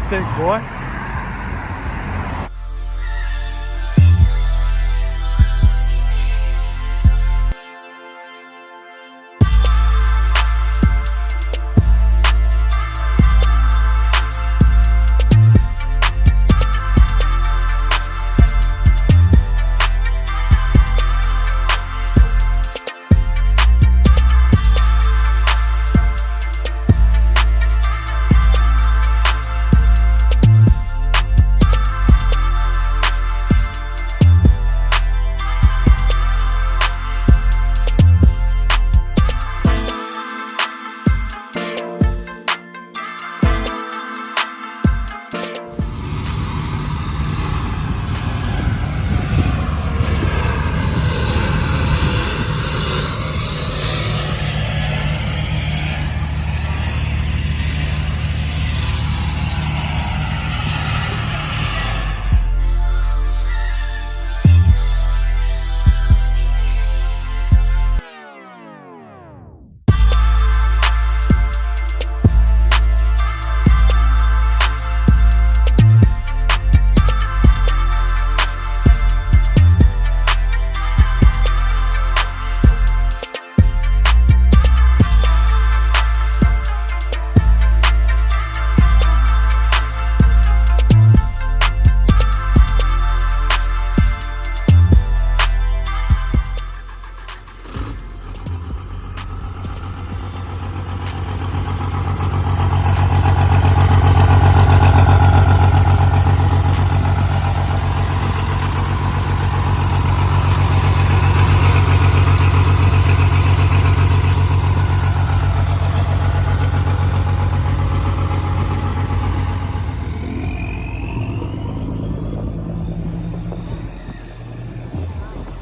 thick, boy.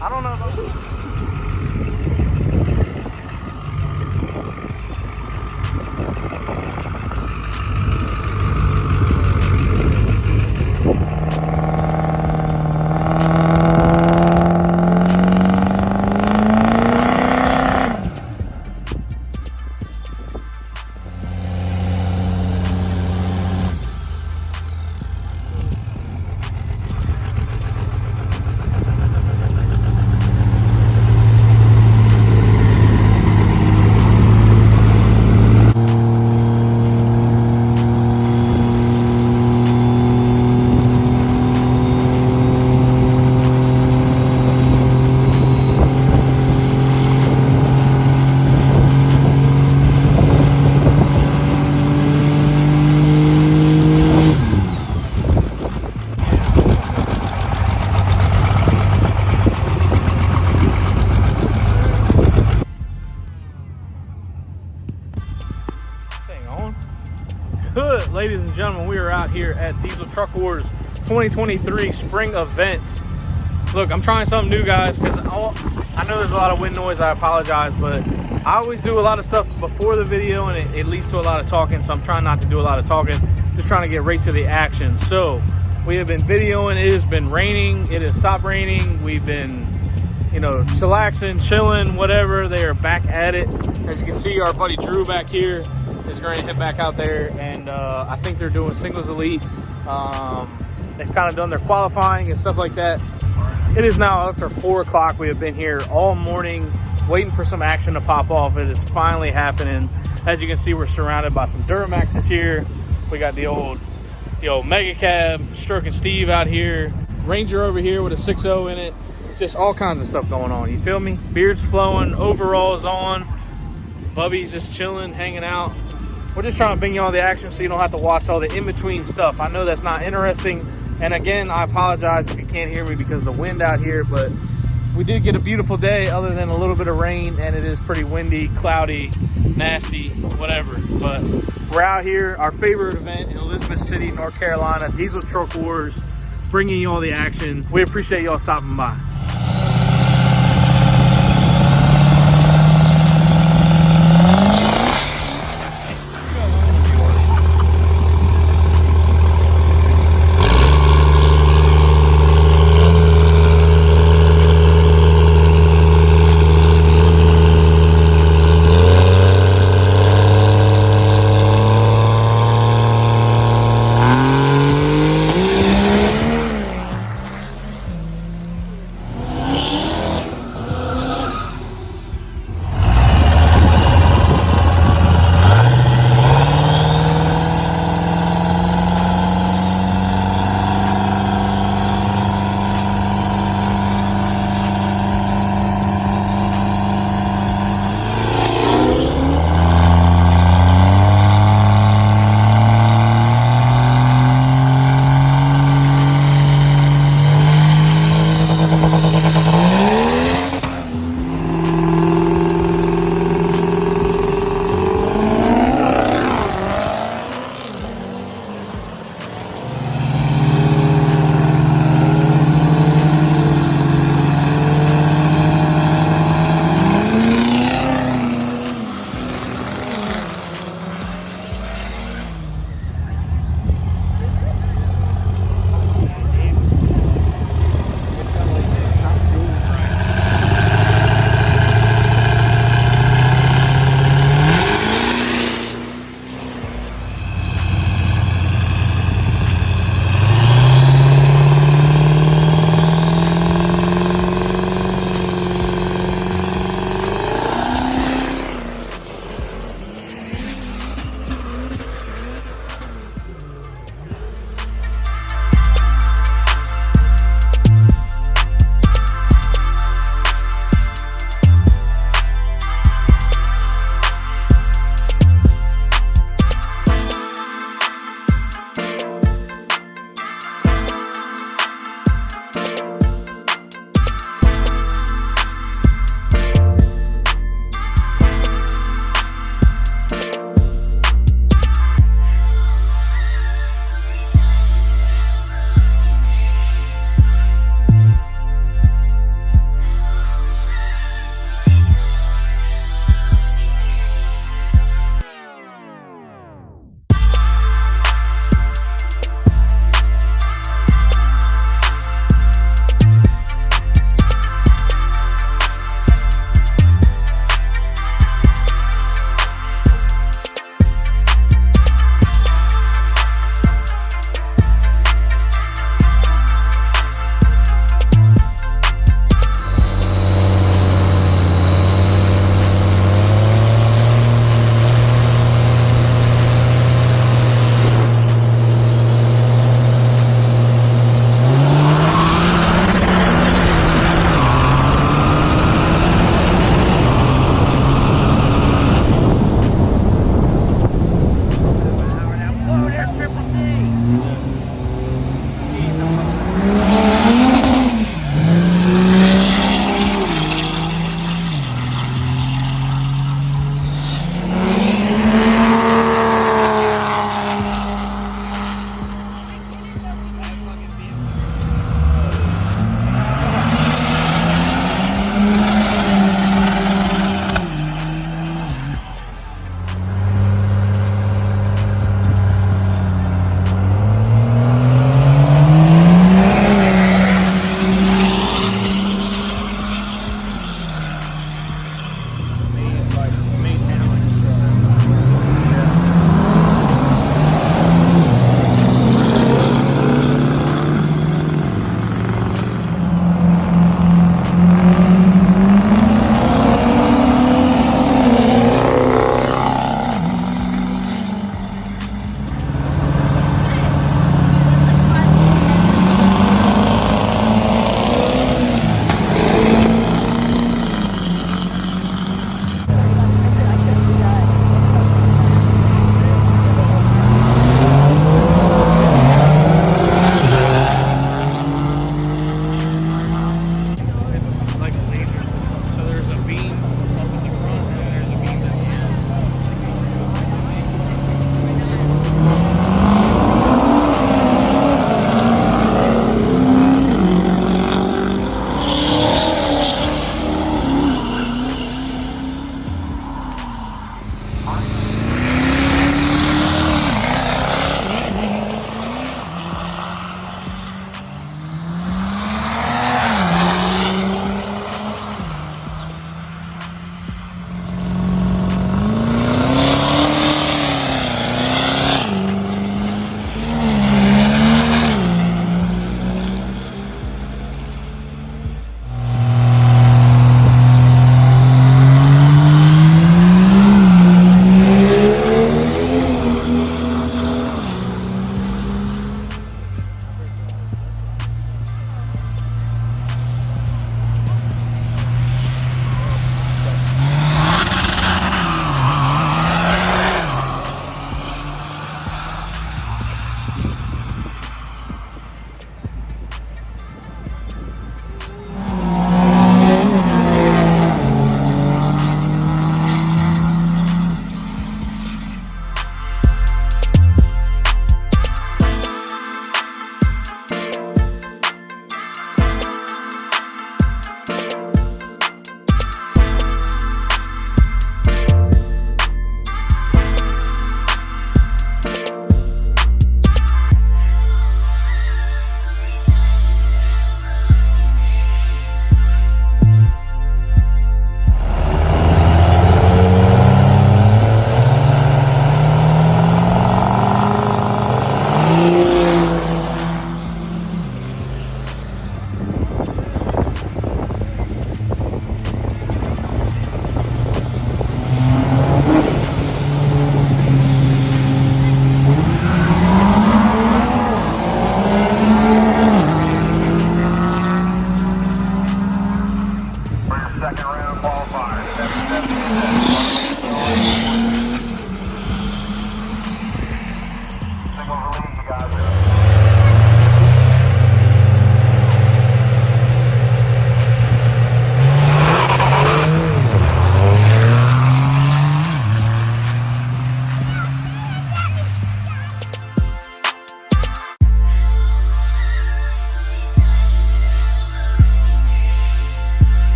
I don't know about Good, ladies and gentlemen, we are out here at Diesel Truck Wars 2023 spring event. Look, I'm trying something new, guys, because I know there's a lot of wind noise. I apologize, but I always do a lot of stuff before the video, and it leads to a lot of talking, so I'm trying not to do a lot of talking, just trying to get right to the action. So we have been videoing. It has been raining. It has stopped raining. We've been, you know, chillaxing, chilling, whatever. They are back at it. As you can see, our buddy Drew back here is going to head back out there, and I think they're doing singles elite. They've kind of done their qualifying and stuff like that. It is now after 4 o'clock. We have been here all morning waiting for some action to pop off. It is finally happening. As you can see, we're surrounded by some Duramaxes here. We got the old mega cab, Stroking Steve out here, Ranger over here with a 6.0 in it. Just all kinds of stuff going on, you feel me? Beards flowing, overalls on, Bubby's just chilling, hanging out. We're just trying to bring you all the action so you don't have to watch all the in-between stuff. I know that's not interesting, and again, I apologize if you can't hear me because of the wind out here, but we did get a beautiful day other than a little bit of rain, and it is pretty windy, cloudy, nasty, whatever. But we're out here, our favorite event in Elizabeth City, North Carolina, Diesel Truck Wars, bringing you all the action. We appreciate y'all stopping by.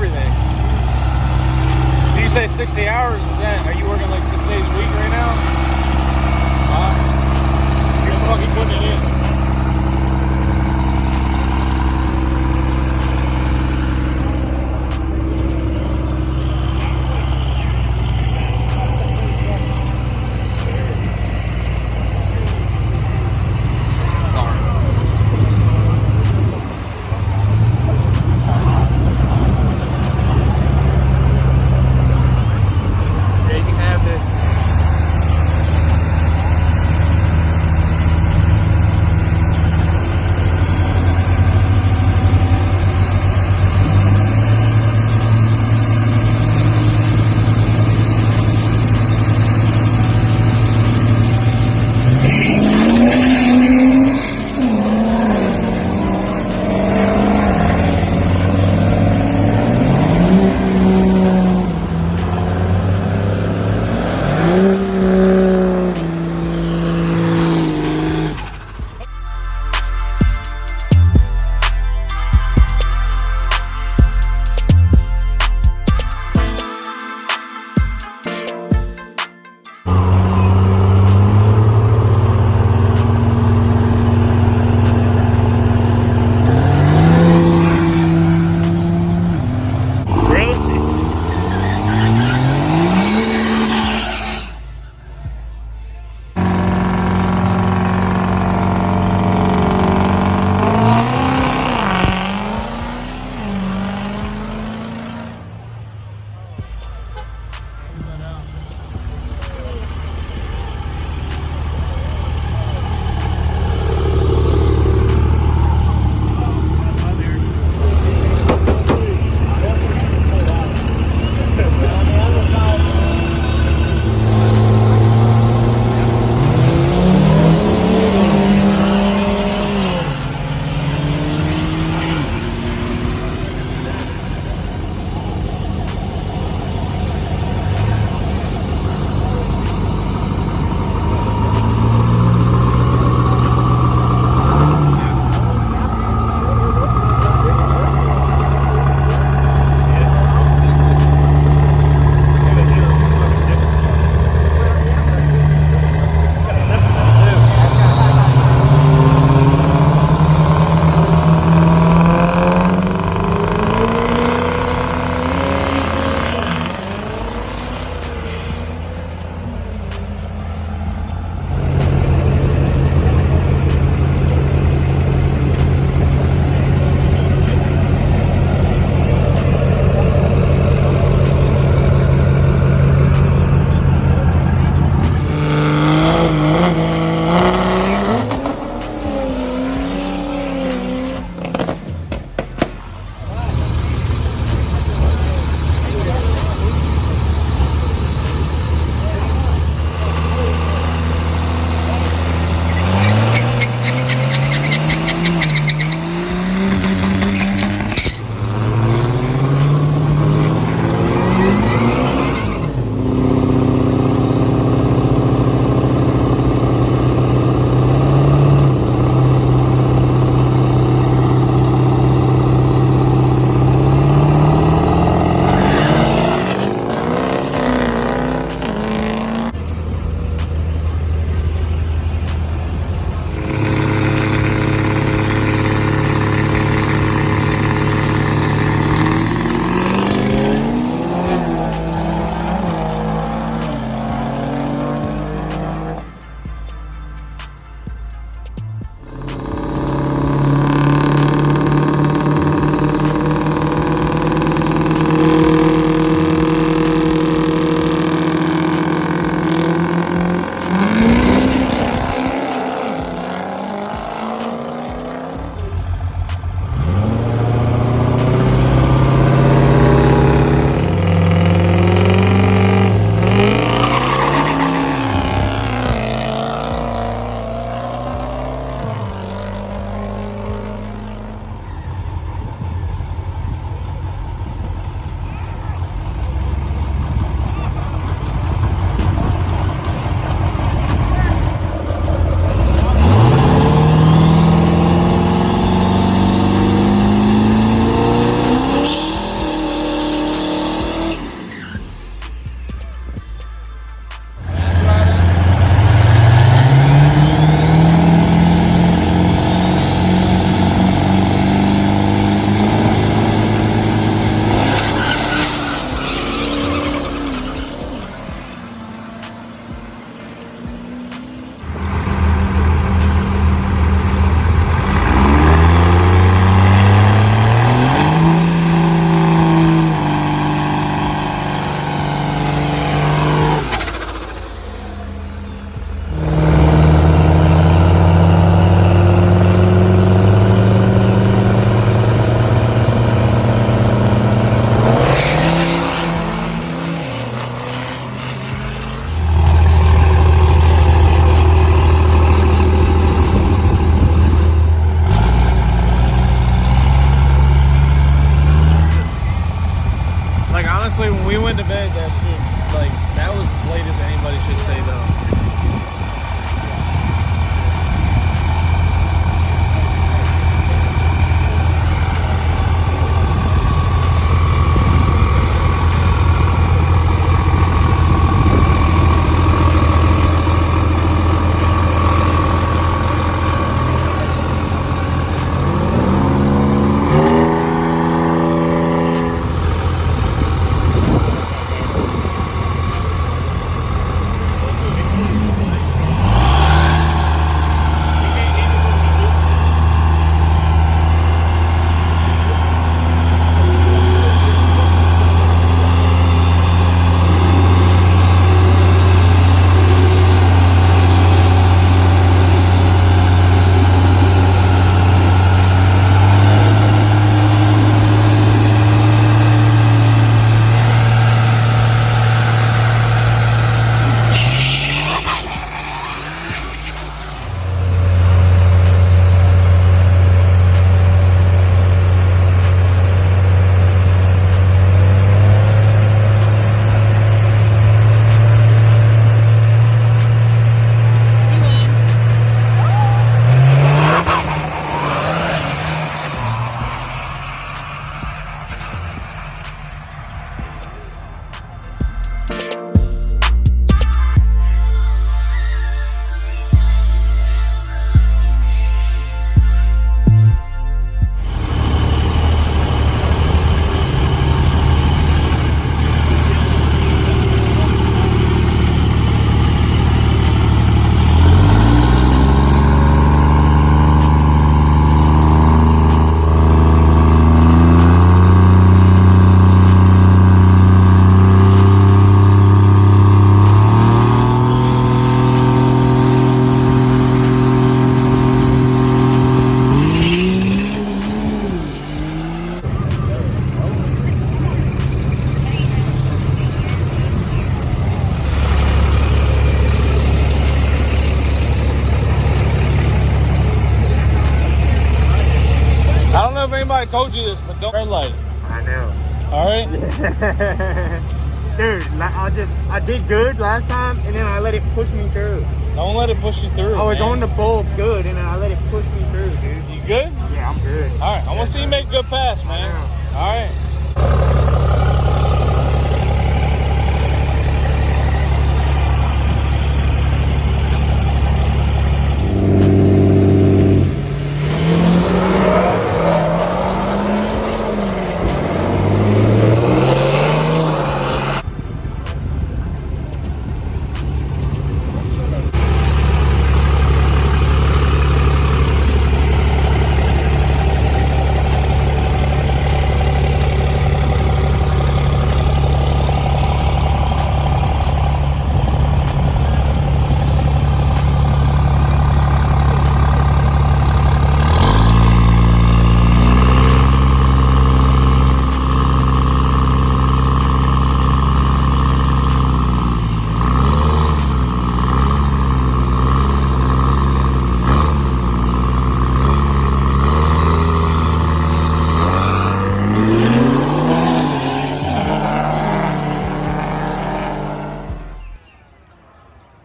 everything. So you say 60 hours, is that, are you working like 6 days a week right now? You're fucking putting it in. Yeah, you can have this. if anybody told you this, but don't red light. I know. All right. Dude, I did good last time, and then I let it push me through. Don't let it push you through. I was on the bulb good, and then I let it push me through, dude. You good? Yeah, I'm good. All right, I want to see you make a good pass, man. All right.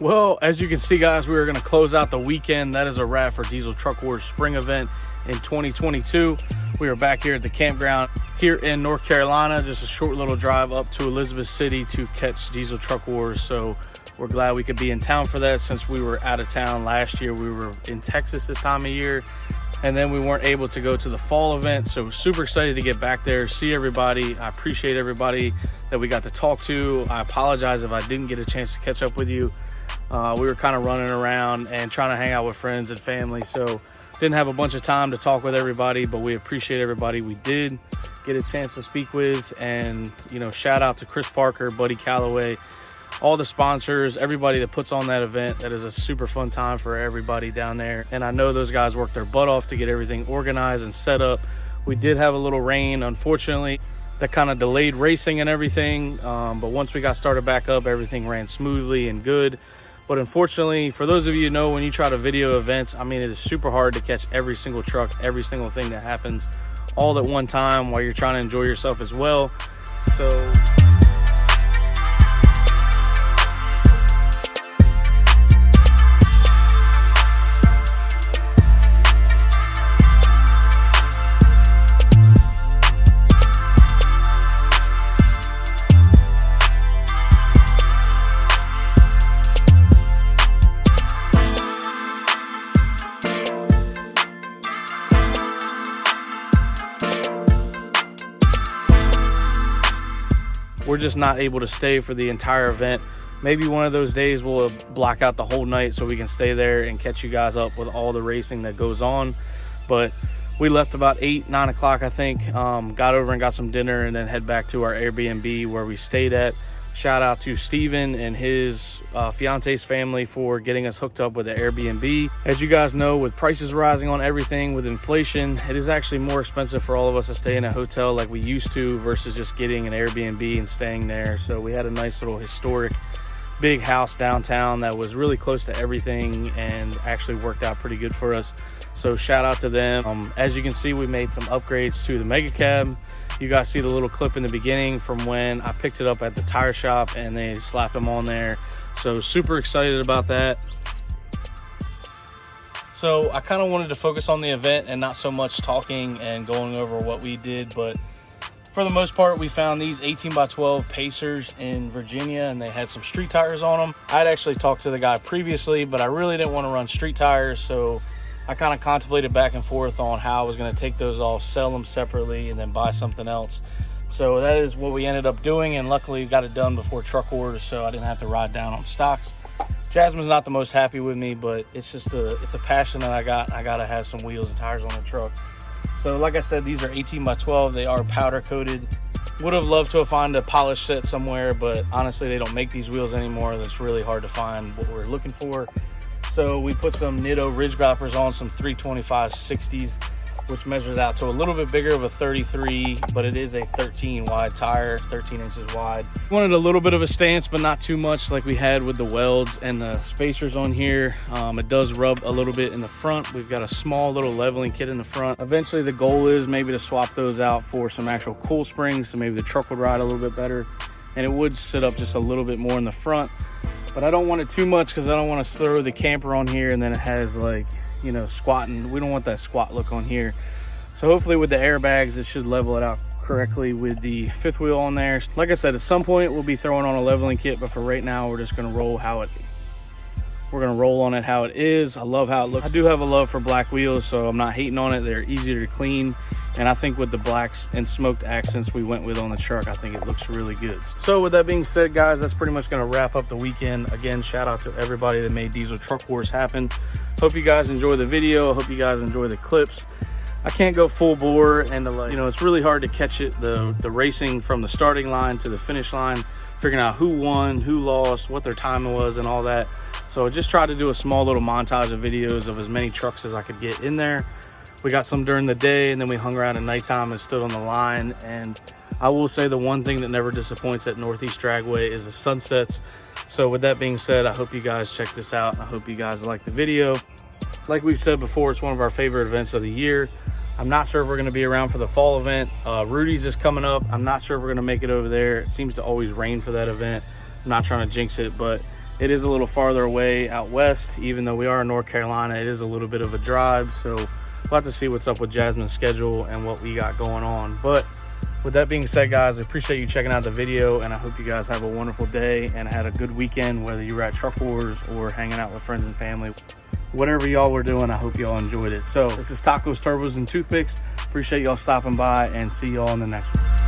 Well, as you can see, guys, we are going to close out the weekend. That is a wrap for Diesel Truck Wars spring event in 2022. We are back here at the campground here in North Carolina, just a short little drive up to Elizabeth City to catch Diesel Truck Wars. So we're glad we could be in town for that, since we were out of town last year. We were in Texas this time of year, and then we weren't able to go to the fall event. So super excited to get back there, see everybody. I appreciate everybody that we got to talk to. I apologize if I didn't get a chance to catch up with you. We were kind of running around and trying to hang out with friends and family, so didn't have a bunch of time to talk with everybody, but we appreciate everybody we did get a chance to speak with. And, you know, shout out to Chris Parker, Buddy Calloway, all the sponsors, everybody that puts on that event. That is a super fun time for everybody down there. And I know those guys worked their butt off to get everything organized and set up. We did have a little rain, unfortunately. That kind of delayed racing and everything. But once we got started back up, everything ran smoothly and good. But unfortunately, for those of you who know, when you try to video events, I mean, it is super hard to catch every single truck, every single thing that happens all at one time while you're trying to enjoy yourself as well. So we're just not able to stay for the entire event. Maybe one of those days we'll block out the whole night so we can stay there and catch you guys up with all the racing that goes on. But we left about 8-9 o'clock, I think. Got over and got some dinner, and then head back to our Airbnb where we stayed at. Shout out to Steven and his fiance's family for getting us hooked up with the Airbnb. As you guys know, with prices rising on everything, with inflation, it is actually more expensive for all of us to stay in a hotel like we used to versus just getting an Airbnb and staying there. So we had a nice little historic big house downtown that was really close to everything and actually worked out pretty good for us. So shout out to them. As you can see, we made some upgrades to the Mega Cab. You guys see the little clip in the beginning from when I picked it up at the tire shop and they slapped them on there. So super excited about that. So I kind of wanted to focus on the event and not so much talking and going over what we did, but for the most part, we found these 18x12 Pacers in Virginia, and they had some street tires on them. I'd actually talked to the guy previously, but I really didn't want to run street tires, so I kind of contemplated back and forth on how I was going to take those off, sell them separately, and then buy something else. So that is what we ended up doing, and luckily got it done before truck orders, so I didn't have to ride down on stocks. Jasmine's not the most happy with me, but it's just it's a passion that I got. I got to have some wheels and tires on the truck. So like I said, these are 18x12. They are powder coated. Would have loved to have found a polished set somewhere, but honestly, they don't make these wheels anymore. It's really hard to find what we're looking for. So we put some Nitto ridge grappers on, some 325 60s, which measures out to a little bit bigger of a 33, but it is a 13 wide tire, 13 inches wide. Wanted a little bit of a stance, but not too much like we had with the welds and the spacers on here. It does rub a little bit in the front. We've got a small little leveling kit in the front. Eventually the goal is maybe to swap those out for some actual cool springs, so maybe the truck would ride a little bit better, and it would sit up just a little bit more in the front. But I don't want it too much because I don't want to throw the camper on here and then it has, like, you know, squatting. We don't want that squat look on here. So hopefully with the airbags, it should level it out correctly with the fifth wheel on there. Like I said, at some point we'll be throwing on a leveling kit, but for right now, we're just going to roll on it how it is. I love how it looks. I do have a love for black wheels, so I'm not hating on it. They're easier to clean. And I think with the blacks and smoked accents we went with on the truck, I think it looks really good. So with that being said, guys, that's pretty much going to wrap up the weekend. Again, shout out to everybody that made Diesel Truck Wars happen. Hope you guys enjoy the video. Hope you guys enjoy the clips. I can't go full bore, and you know, it's really hard to catch it, the racing from the starting line to the finish line, figuring out who won, who lost, what their time was, and all that. So I just tried to do a small little montage of videos of as many trucks as I could get in there. We got some during the day, and then we hung around at nighttime and stood on the line. And I will say the one thing that never disappoints at Northeast Dragway is the sunsets. So with that being said, I hope you guys check this out. I hope you guys like the video. Like we've said before, it's one of our favorite events of the year. I'm not sure if we're going to be around for the fall event. Rudy's is coming up. I'm not sure if we're going to make it over there. It seems to always rain for that event. I'm not trying to jinx it, but it is a little farther away out west. Even though we are in North Carolina, it is a little bit of a drive. So we'll have to see what's up with Jasmine's schedule and what we got going on. But with that being said, guys, I appreciate you checking out the video, and I hope you guys have a wonderful day and had a good weekend, whether you were at Truck Wars or hanging out with friends and family. Whatever y'all were doing, I hope y'all enjoyed it. So this is Tacos, Turbos, and Toothpicks. Appreciate y'all stopping by, and see y'all in the next one.